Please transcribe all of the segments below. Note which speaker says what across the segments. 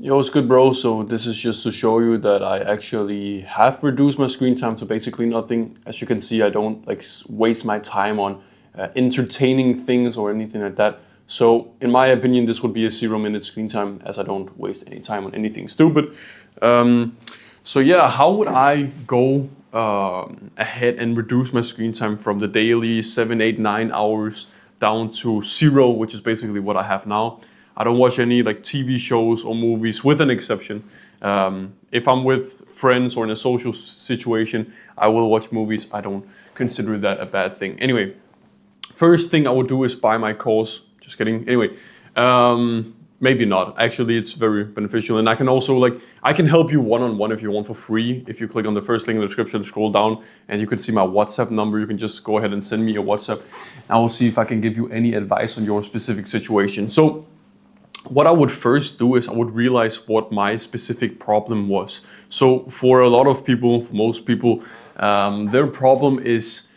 Speaker 1: Yo, it's good, bro. So this is just to show you that I actually have reduced my screen time to basically nothing. As you can see, I don't waste my time on entertaining things or anything like that. So in my opinion, this would be a 0 minute screen time, as I don't waste any time on anything stupid. So yeah, how would I go ahead and reduce my screen time from the daily 7, 8, 9 hours down to 0, which is basically what I have now. I don't watch any TV shows or movies, with an exception. If I'm with friends or in a social situation, I will watch movies. I don't consider that a bad thing. Anyway, first thing I would do is buy my course. Just kidding. Anyway, maybe not. Actually, it's very beneficial, and I can also I can help you one-on-one if you want for free. If you click on the first link in the description, scroll down, and you can see my WhatsApp number. You can just go ahead and send me a WhatsApp. I will see if I can give you any advice on your specific situation. So what I would first do is I would realize what my specific problem was. So for a lot of people, for most people, their problem is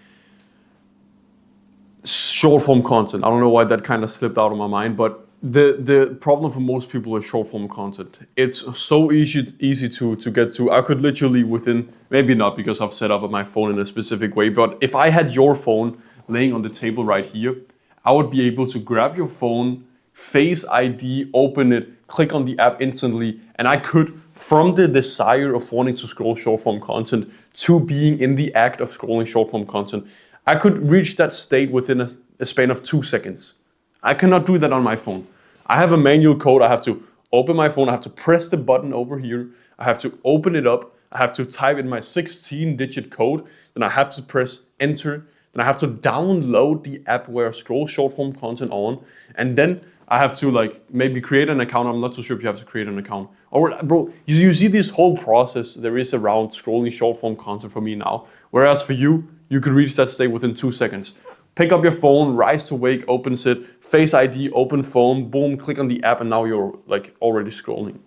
Speaker 1: short form content. I don't know why that kind of slipped out of my mind, but the problem for most people is short form content. It's so easy to get to. I could literally within, maybe not because I've set up my phone in a specific way, but if I had your phone laying on the table right here, I would be able to grab your phone, Face ID, open it, click on the app instantly, and I could, from the desire of wanting to scroll short form content to being in the act of scrolling short form content, I could reach that state within a span of 2 seconds. I cannot do that on my phone. I have a manual code. I have to open my phone. I have to press the button over here. I have to open it up. I have to type in my 16-digit code. Then I have to press enter. Then I have to download the app where I scroll short form content on, and then I have to maybe create an account. I'm not so sure if you have to create an account. Or bro, you see this whole process there is around scrolling short form content for me now. Whereas for you, you could reach that state within 2 seconds. Pick up your phone, rise to wake, opens it, Face ID, open phone, boom, click on the app, and now you're already scrolling.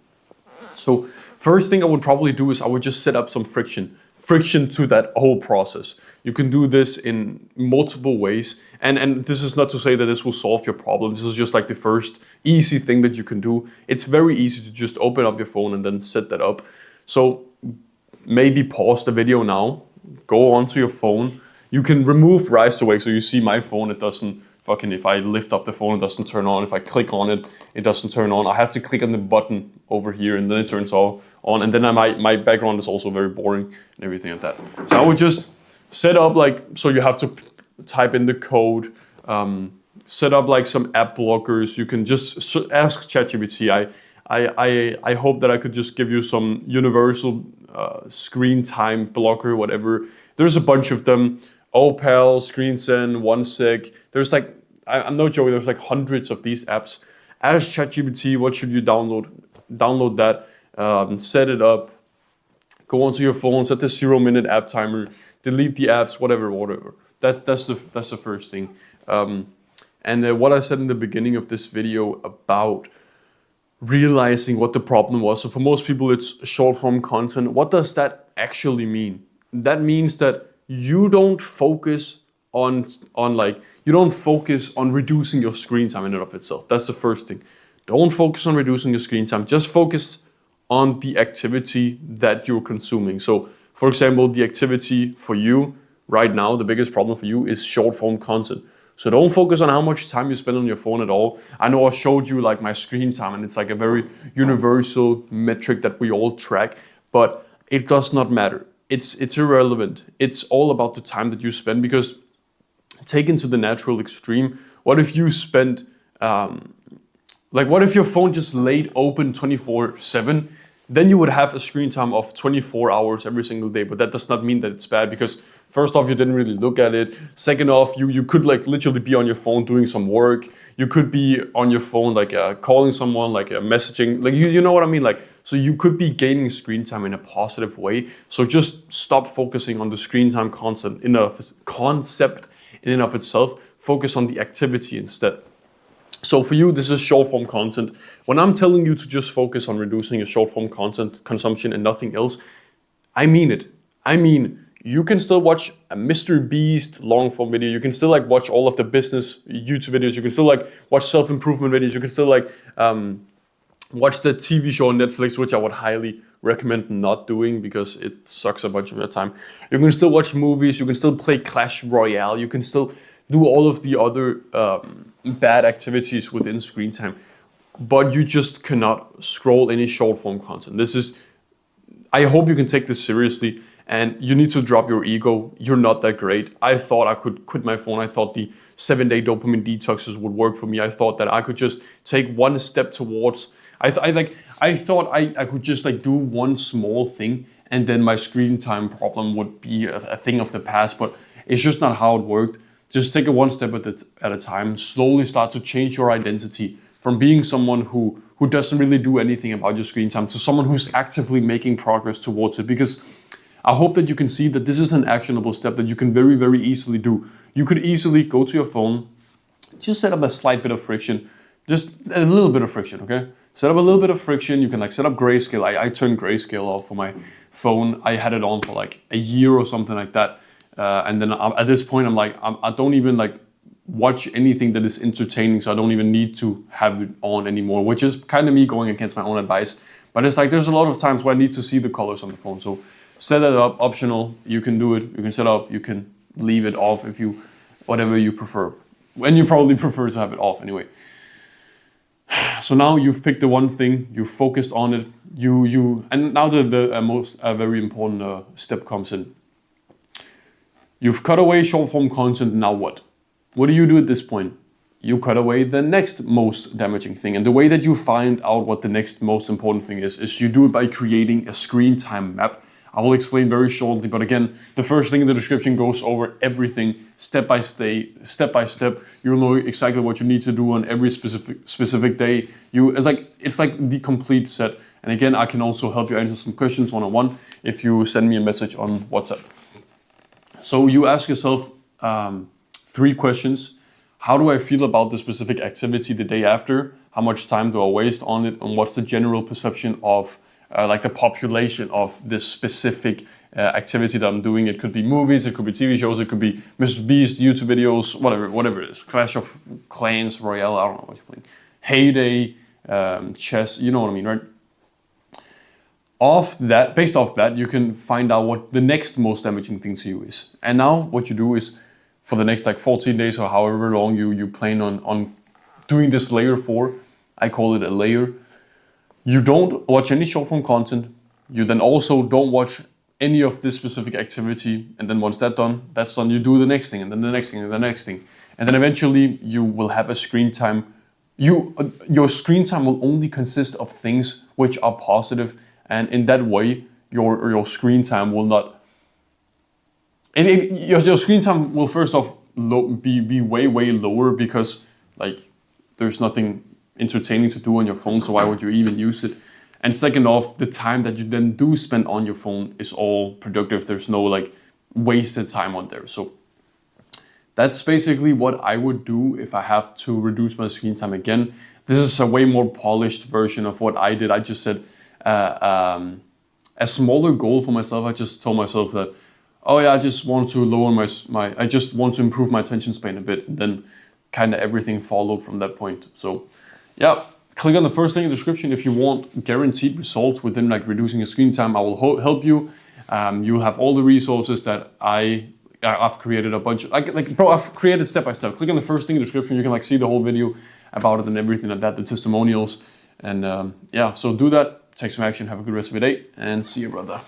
Speaker 1: So first thing I would probably do is I would just set up some friction to that whole process. You can do this in multiple ways, and this is not to say that this will solve your problem. This is just the first easy thing that you can do. It's very easy to just open up your phone and then set that up. So maybe pause the video now, go onto your phone. You can remove rise to wake, so you see my phone, it doesn't if I lift up the phone, it doesn't turn on. If I click on it, it doesn't turn on. I have to click on the button over here and then it turns on. And then my background is also very boring and everything like that. So I would just set up so you have to type in the code, set up some app blockers. You can just ask ChatGPT. I hope that I could just give you some universal screen time blocker, whatever. There's a bunch of them. Opal, ScreenSend, OneSec. There's I'm no joking, there's hundreds of these apps. Ask ChatGPT, what should you download? Download that, set it up, go onto your phone, set the 0 minute app timer, delete the apps, whatever. That's the first thing. And what I said in the beginning of this video about realizing what the problem was. So for most people, it's short form content. What does that actually mean? That means that you don't focus on reducing your screen time in and of itself. That's the first thing. Don't focus on reducing your screen time. Just focus on the activity that you're consuming. So, for example, the activity for you right now, the biggest problem for you is short form content. So don't focus on how much time you spend on your phone at all. I know I showed you my screen time, and it's a very universal metric that we all track, but it does not matter. It's irrelevant. It's all about the time that you spend, because taken to the natural extreme, what if you spent, what if your phone just laid open 24/7? Then you would have a screen time of 24 hours every single day, but that does not mean that it's bad, because first off, you didn't really look at it. Second off, you could literally be on your phone doing some work. You could be on your phone calling someone, messaging, you know what I mean? So you could be gaining screen time in a positive way. So just stop focusing on the screen time concept in and of itself. Focus on the activity instead. So for you, this is short form content. When I'm telling you to just focus on reducing your short form content consumption and nothing else, I mean it. I mean, you can still watch a Mr. Beast long form video. You can still watch all of the business YouTube videos. You can still watch self-improvement videos. You can still watch the TV show on Netflix, which I would highly recommend not doing because it sucks a bunch of your time. You can still watch movies, you can still play Clash Royale, you can still do all of the other bad activities within screen time, but you just cannot scroll any short form content. I hope you can take this seriously, and you need to drop your ego. You're not that great. I thought I could quit my phone. I thought the 7-day dopamine detoxes would work for me. I thought that I could just take one step towards. I thought I could just like do one small thing, and then my screen time problem would be a thing of the past. But it's just not how it worked. Just take it one step at a time. Slowly start to change your identity from being someone who doesn't really do anything about your screen time to someone who's actively making progress towards it. Because I hope that you can see that this is an actionable step that you can very, very easily do. You could easily go to your phone, just set up a slight bit of friction, just a little bit of friction, okay? Set up a little bit of friction. You can like set up grayscale. I turned grayscale off for my phone. I had it on for like a year or something like that. And then at this point, I don't even like watch anything that is entertaining, so I don't even need to have it on anymore, which is kind of me going against my own advice. But it's like there's a lot of times where I need to see the colors on the phone. So set that up, optional. You can do it. You can set up. You can leave it off if you, whatever you prefer. And you probably prefer to have it off anyway. So now you've picked the one thing, you focused on it, and now the most very important step comes in. You've cut away short form content, now what? What do you do at this point? You cut away the next most damaging thing. And the way that you find out what the next most important thing is you do it by creating a screen time map. I will explain very shortly, but again, the first thing in the description goes over everything step by step. You'll know exactly what you need to do on every specific day. It's like the complete set. And again, I can also help you answer some questions one-on-one if you send me a message on WhatsApp. So you ask yourself 3 questions. How do I feel about the specific activity the day after? How much time do I waste on it? And what's the general perception of like the population of this specific activity that I'm doing? It could be movies, it could be TV shows, it could be Mr. Beast, YouTube videos, whatever it is. Clash of Clans, Royale, I don't know what you're playing. Heyday, chess, you know what I mean, right? Based off that, you can find out what the next most damaging thing to you is. And now what you do is for the next like 14 days or however long you plan on doing this layer for, I call it a layer. You don't watch any short form content. You then also don't watch any of this specific activity. And then once that's done, you do the next thing and then the next thing and the next thing. And then eventually you will have a screen time. Your screen time will only consist of things which are positive. And in that way, your screen time will not. Your screen time will first off be way lower because like there's nothing entertaining to do on your phone, so why would you even use it? And second off, the time that you then do spend on your phone is all productive. There's no like wasted time on there. So that's basically what I would do if I have to reduce my screen time again. This is a way more polished version of what I did. I just said a smaller goal for myself. I just told myself that, oh yeah, I just want to lower I just want to improve my attention span a bit. And then kind of everything followed from that point. So yeah, click on the first link in the description if you want guaranteed results within like reducing your screen time. I will help you. You'll have all the resources that I've created a bunch of, I've created step by step. Click on the first link in the description. You can like see the whole video about it and everything like that, the testimonials. And yeah, so do that, take some action, have a good rest of your day, and see you, brother.